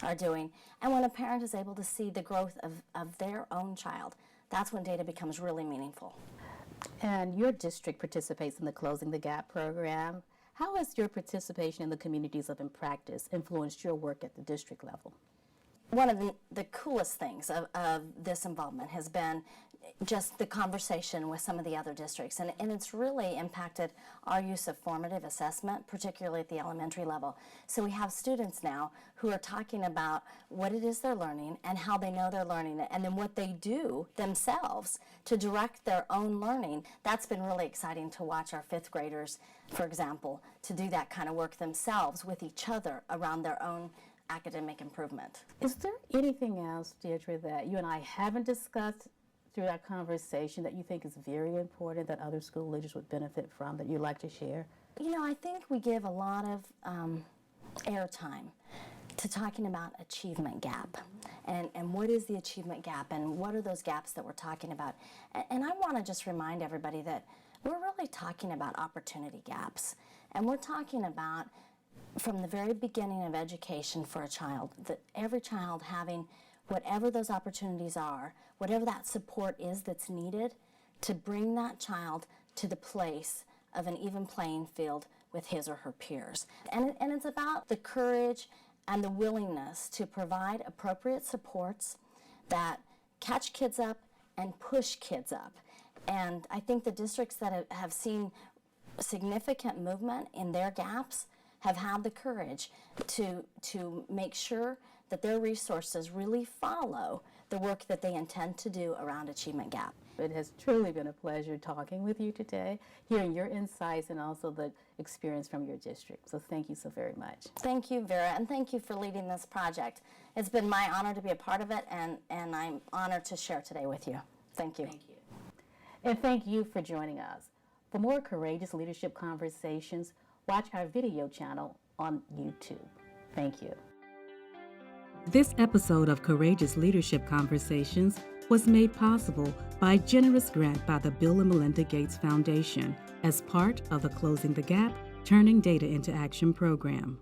are doing. And when a parent is able to see the growth of their own child, that's when data becomes really meaningful. And your district participates in the Closing the Gap program. How has your participation in the Communities of In Practice influenced your work at the district level? One of the coolest things of this involvement has been just the conversation with some of the other districts, and it's really impacted our use of formative assessment, particularly at the elementary level. So we have students now who are talking about what it is they're learning and how they know they're learning it, and then what they do themselves to direct their own learning. That's been really exciting to watch our fifth graders, for example, to do that kind of work themselves with each other around their own academic improvement. Is there anything else, Deirdre, that you and I haven't discussed through that conversation that you think is very important that other school leaders would benefit from, that you'd like to share? You know, I think we give a lot of airtime to talking about achievement gap and what is the achievement gap and what are those gaps that we're talking about. And I want to just remind everybody that we're really talking about opportunity gaps, and we're talking about from the very beginning of education for a child, that every child having whatever those opportunities are, whatever that support is that's needed to bring that child to the place of an even playing field with his or her peers. And it's about the courage and the willingness to provide appropriate supports that catch kids up and push kids up. And I think the districts that have seen significant movement in their gaps have had the courage to make sure that their resources really follow the work that they intend to do around achievement gap. It has truly been a pleasure talking with you today, hearing your insights and also the experience from your district. So thank you so very much. Thank you, Vera, and thank you for leading this project. It's been my honor to be a part of it, and I'm honored to share today with you. Thank you. Thank you. And thank you for joining us. For more courageous leadership conversations, watch our video channel on YouTube. Thank you. This episode of Courageous Leadership Conversations was made possible by a generous grant by the Bill and Melinda Gates Foundation as part of the Closing the Gap, Turning Data into Action program.